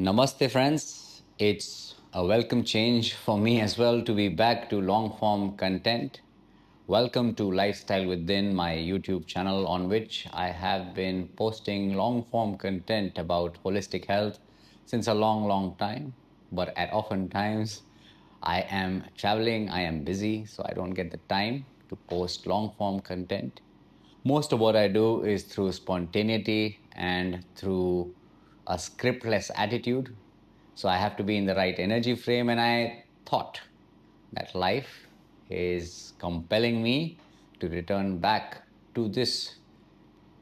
Namaste, friends. It's a welcome change for me as well to be back to long form content. Welcome to Lifestyle Within, my YouTube channel, on which I have been posting long form content about holistic health since a long time. But at oftentimes, I am traveling, I am busy, so I don't get the time to post long form content. Most of what I do is through spontaneity and through a scriptless attitude. So I have to be in the right energy frame. And I thought that life is compelling me to return back to this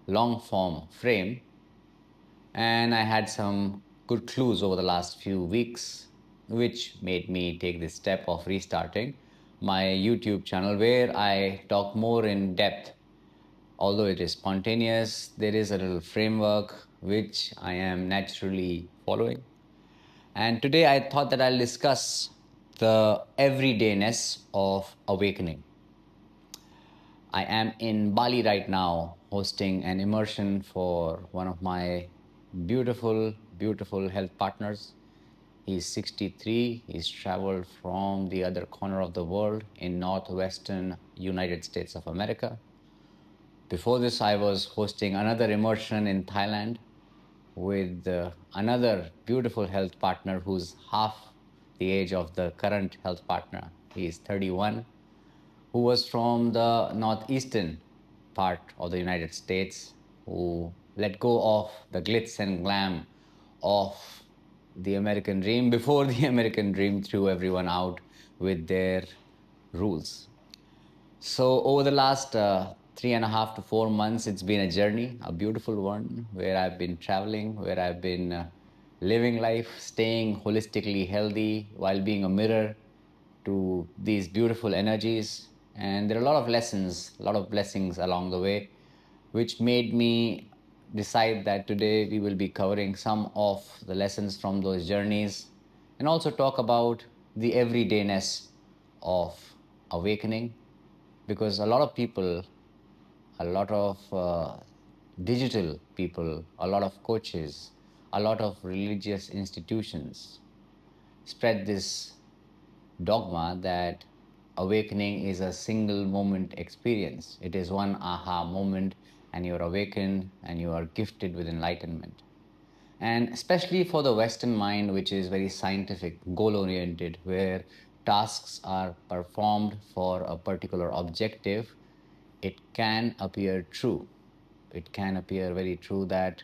long form frame. And I had some good clues over the last few weeks, which made me take this step of restarting my YouTube channel where I talk more in depth. Although it is spontaneous, there is a little framework which I am naturally following. And today I thought that I'll discuss the everydayness of awakening. I am in Bali right now hosting an immersion for one of my beautiful health partners. He's 63. He's traveled from the other corner of the world in northwestern United States of America. Before this, I was hosting another immersion in Thailand with another beautiful health partner who's half the age of the current health partner. He is 31, who was from the northeastern part of the United States, who let go of the glitz and glam of the American dream before the American dream threw everyone out with their rules. So over the last 3.5 to 4 months, it's been a journey, a beautiful one, where I've been traveling, where I've been living life, staying holistically healthy while being a mirror to these beautiful energies. And there are a lot of lessons, a lot of blessings along the way, which made me decide that today we will be covering some of the lessons from those journeys and also talk about the everydayness of awakening, because a lot of people, a lot of digital people, a lot of coaches, a lot of religious institutions spread this dogma that awakening is a single moment experience. It is one aha moment, and you're awakened and you are gifted with enlightenment. And especially for the Western mind, which is very scientific, goal oriented, where tasks are performed for a particular objective, it can appear true. It can appear very true that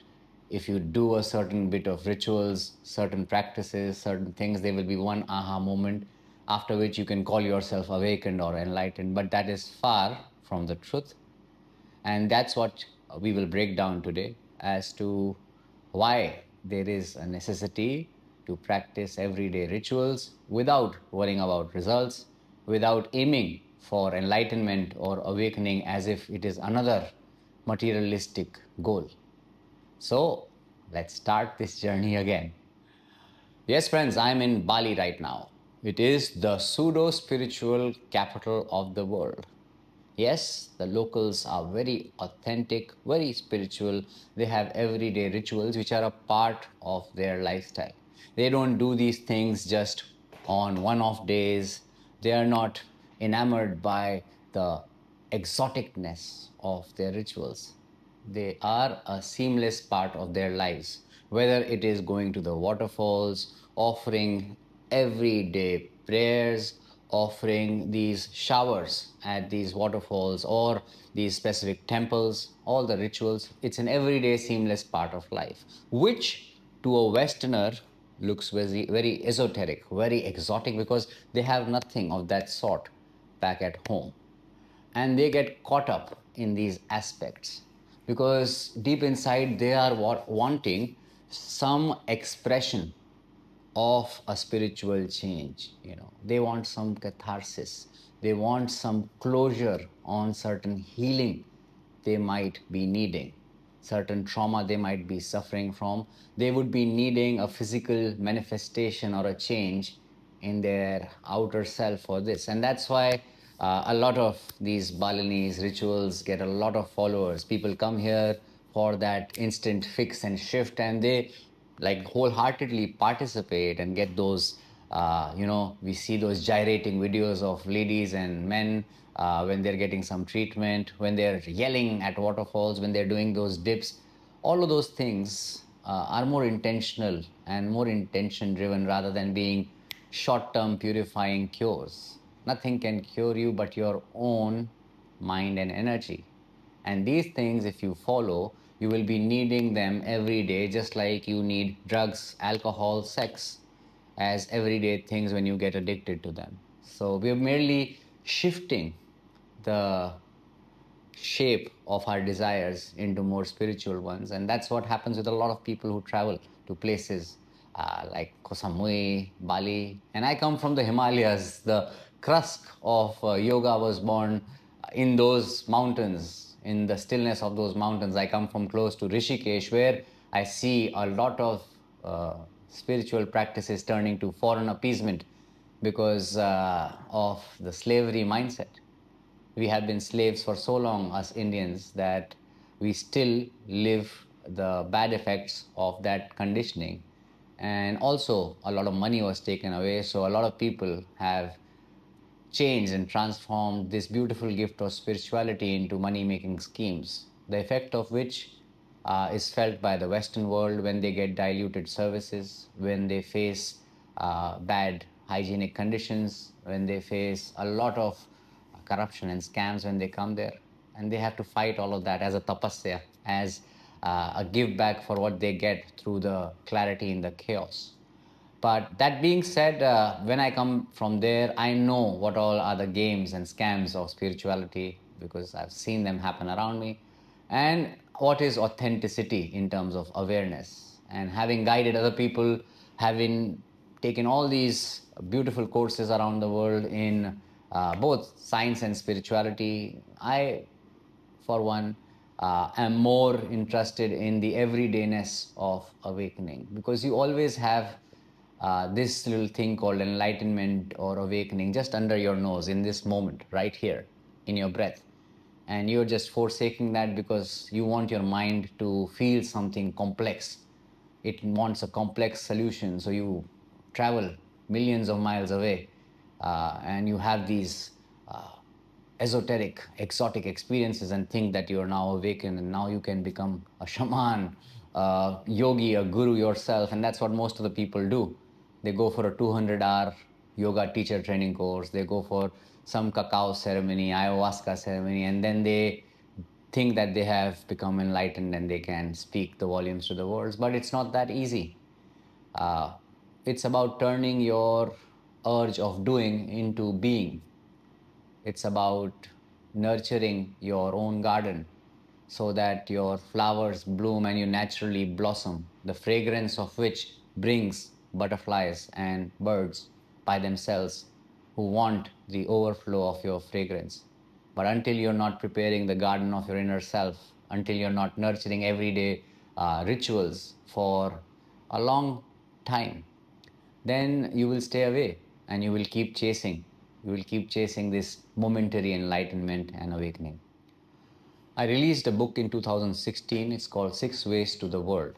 if you do a certain bit of rituals, certain practices, certain things, there will be one aha moment after which you can call yourself awakened or enlightened. But that is far from the truth. And that's what we will break down today as to why there is a necessity to practice everyday rituals without worrying about results, without aiming for enlightenment or awakening as if it is another materialistic goal. So let's start this journey again. Yes, friends, I'm in Bali right now. It is the pseudo-spiritual capital of the world. Yes, the locals are very authentic, very spiritual. They have everyday rituals which are a part of their lifestyle. They don't do these things just on one off days. They are not enamored by the exoticness of their rituals. They are a seamless part of their lives, whether it is going to the waterfalls, offering everyday prayers, offering these showers at these waterfalls or these specific temples, all the rituals. It's an everyday seamless part of life, which to a Westerner looks very esoteric, very exotic, because they have nothing of that sort back at home. And they get caught up in these aspects because deep inside they are wanting some expression of a spiritual change. They want some catharsis, they want some closure on certain healing they might be needing, certain trauma they might be suffering from. They would be needing a physical manifestation or a change in their outer self for this. And that's why a lot of these Balinese rituals get a lot of followers. People come here for that instant fix and shift, and they like wholeheartedly participate and get those, we see those gyrating videos of ladies and men when they're getting some treatment, when they're yelling at waterfalls, when they're doing those dips. All of those things are more intentional and more intention driven rather than being short term purifying cures. Nothing can cure you but your own mind and energy. And these things, if you follow, you will be needing them every day, just like you need drugs, alcohol, sex as everyday things when you get addicted to them. So we're merely shifting the shape of our desires into more spiritual ones. And that's what happens with a lot of people who travel to places like Koh Samui, Bali. And I come from the Himalayas. The crust of yoga was born in those mountains, in the stillness of those mountains. I come from close to Rishikesh, where I see a lot of spiritual practices turning to foreign appeasement because of the slavery mindset. We have been slaves for so long, us Indians, that we still live the bad effects of that conditioning. And also, a lot of money was taken away. So, a lot of people have changed and transformed this beautiful gift of spirituality into money making schemes, the effect of which is felt by the Western world when they get diluted services, when they face bad hygienic conditions, when they face a lot of corruption and scams when they come there. And they have to fight all of that as a tapasya, as a give back for what they get through the clarity in the chaos. But that being said, when I come from there, I know what all are the games and scams of spirituality because I've seen them happen around me. And what is authenticity in terms of awareness. And having guided other people, having taken all these beautiful courses around the world in both science and spirituality, I for one, am more interested in the everydayness of awakening because you always have this little thing called enlightenment or awakening just under your nose in this moment, right here, in your breath. And you're just forsaking that because you want your mind to feel something complex. It wants a complex solution. So you travel millions of miles away and you have these esoteric, exotic experiences and think that you are now awakened and now you can become a shaman, a yogi, a guru yourself. And that's what most of the people do. They go for a 200-hour yoga teacher training course, they go for some cacao ceremony, ayahuasca ceremony, and then they think that they have become enlightened and they can speak the volumes to the world. But it's not that easy. Uh, it's about turning your urge of doing into being. It's about nurturing your own garden so that your flowers bloom and you naturally blossom, the fragrance of which brings butterflies and birds by themselves who want the overflow of your fragrance. But until you're not preparing the garden of your inner self, until you're not nurturing everyday rituals for a long time, then you will stay away and you will keep chasing. You will keep chasing this momentary enlightenment and awakening. I released a book in 2016. It's called Six Ways to the World.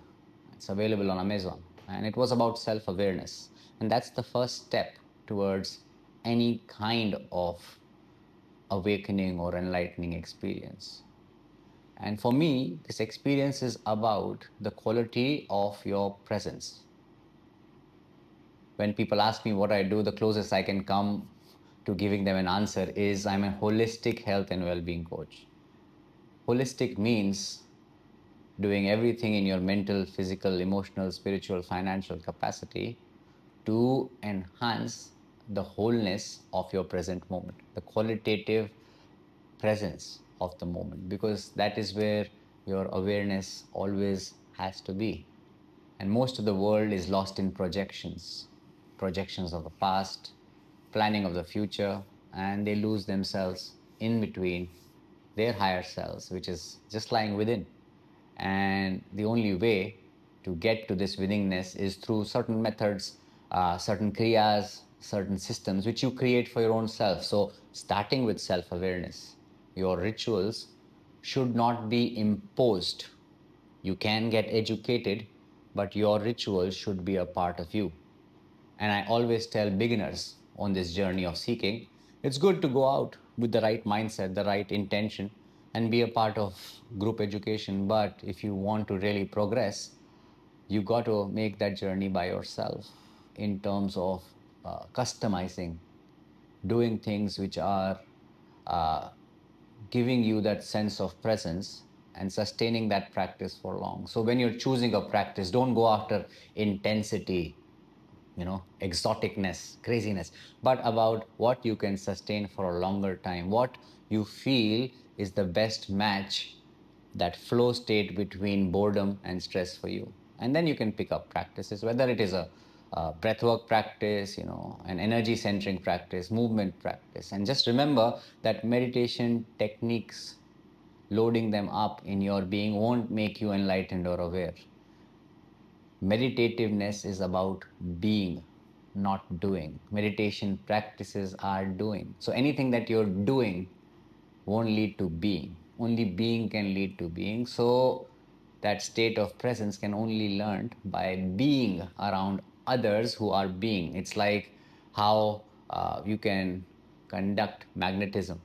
It's available on Amazon. And it was about self awareness. And that's the first step towards any kind of awakening or enlightening experience. And for me, this experience is about the quality of your presence. When people ask me what I do, the closest I can come to giving them an answer is I'm a holistic health and well being coach. Holistic means doing everything in your mental, physical, emotional, spiritual, financial capacity to enhance the wholeness of your present moment, the qualitative presence of the moment, because that is where your awareness always has to be. And most of the world is lost in projections, projections of the past, planning of the future, and they lose themselves in between their higher selves, which is just lying within. And the only way to get to this willingness is through certain methods, certain kriyas, certain systems which you create for your own self. So, starting with self awareness, your rituals should not be imposed. You can get educated, but your rituals should be a part of you. And I always tell beginners on this journey of seeking, it's good to go out with the right mindset, the right intention, and be a part of group education. But if you want to really progress, you got to make that journey by yourself in terms of customizing, doing things which are uh, giving you that sense of presence and sustaining that practice for long. So when you're choosing a practice, don't go after intensity, exoticness, craziness, but about what you can sustain for a longer time, what you feel is the best match, that flow state between boredom and stress for you. And then you can pick up practices, whether it is a breathwork practice, an energy centering practice, movement practice. And just remember that meditation techniques, loading them up in your being, won't make you enlightened or aware. Meditativeness is about being, not doing. Meditation practices are doing. So anything that you're doing won't lead to being. Only being can lead to being. So that state of presence can only learned by being around others who are being. It's like how you can conduct magnetism.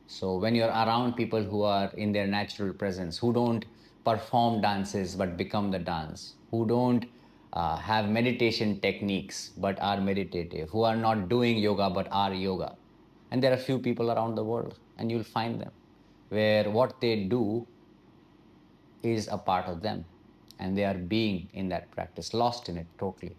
So when you're around people who are in their natural presence, who don't perform dances but become the dance, who don't have meditation techniques but are meditative, who are not doing yoga but are yoga. And there are few people around the world, and you'll find them, where what they do is a part of them, and they are being in that practice, lost in it totally.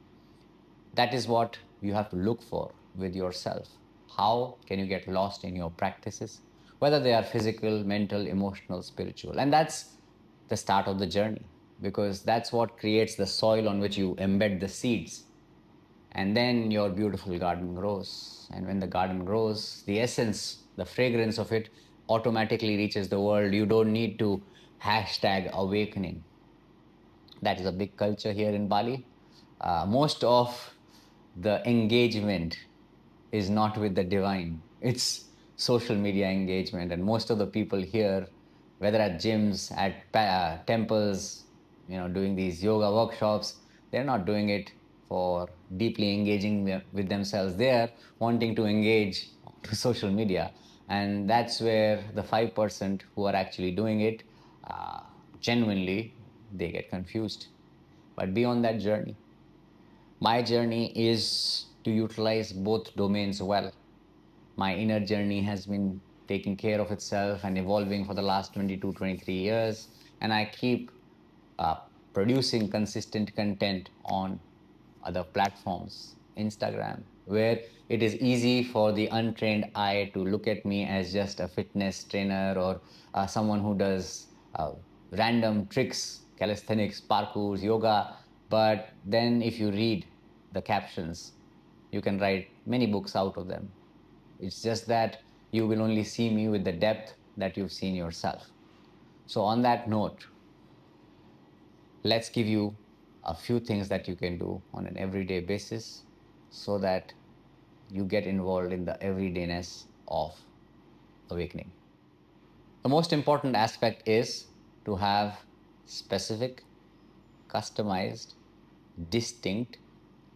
That is what you have to look for with yourself. How can you get lost in your practices, whether they are physical, mental, emotional, spiritual? And that's the start of the journey, because that's what creates the soil on which you embed the seeds. And then your beautiful garden grows. And when the garden grows, the essence, the fragrance of it automatically reaches the world. You don't need to hashtag awakening. That is a big culture here in Bali. Most of the engagement is not with the divine, it's social media engagement. And most of the people here, whether at gyms, at temples, doing these yoga workshops, they're not doing it for deeply engaging with themselves. They're wanting to engage to social media. And that's where the 5% who are actually doing it genuinely, they get confused. But beyond that journey, my journey is to utilize both domains well. My inner journey has been taking care of itself and evolving for the last 22, 23 years. And I keep uh, producing consistent content on other platforms, Instagram, where it is easy for the untrained eye to look at me as just a fitness trainer or someone who does random tricks, calisthenics, parkours, yoga. But then if you read the captions, you can write many books out of them. It's just that you will only see me with the depth that you've seen yourself. So, on that note, let's give you a few things that you can do on an everyday basis so that you get involved in the everydayness of awakening. The most important aspect is to have specific, customized, distinct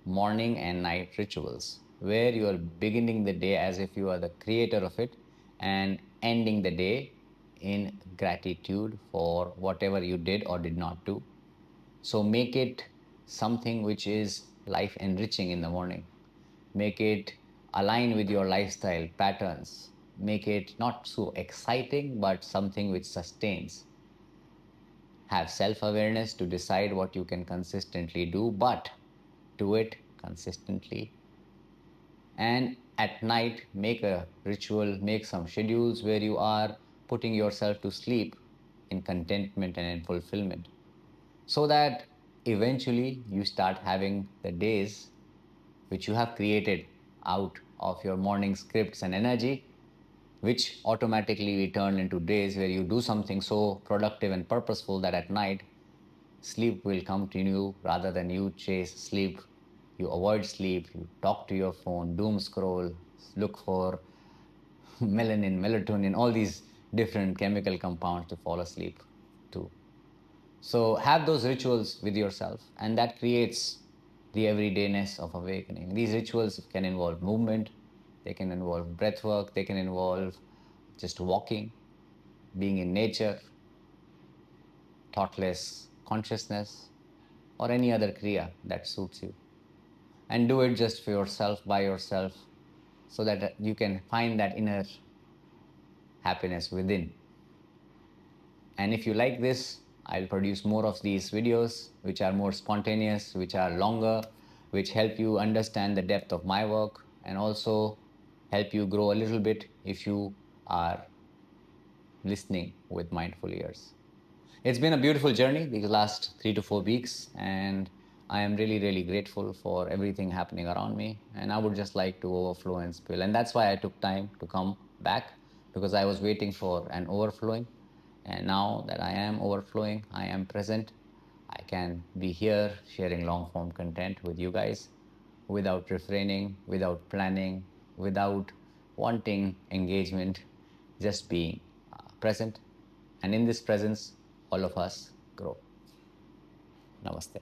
morning and night rituals where you are beginning the day as if you are the creator of it and ending the day in gratitude for whatever you did or did not do. So make it something which is life enriching in the morning. Make it align with your lifestyle patterns. Make it not so exciting, but something which sustains. Have self awareness to decide what you can consistently do, but do it consistently. And at night, make a ritual, make some schedules where you are putting yourself to sleep in contentment and in fulfillment, so that eventually you start having the days which you have created out of your morning scripts and energy, which automatically we turn into days where you do something so productive and purposeful that at night sleep will come to you rather than you chase sleep. You avoid sleep, you talk to your phone, doom scroll, look for melanin, melatonin, all these different chemical compounds to fall asleep to. So have those rituals with yourself, and that creates the everydayness of awakening. These rituals can involve movement, they can involve breath work, they can involve just walking, being in nature, thoughtless consciousness, or any other kriya that suits you. And do it just for yourself, by yourself, so that you can find that inner happiness within. And if you like this, I'll produce more of these videos which are more spontaneous, which are longer, which help you understand the depth of my work and also help you grow a little bit if you are listening with mindful ears. It's been a beautiful journey these last 3 to 4 weeks, and I am really, really grateful for everything happening around me. And I would just like to overflow and spill. And that's why I took time to come back, because I was waiting for an overflowing. And now that I am overflowing, I am present. I can be here sharing long form content with you guys without refraining, without planning, without wanting engagement, just being present. And in this presence, all of us grow. Namaste.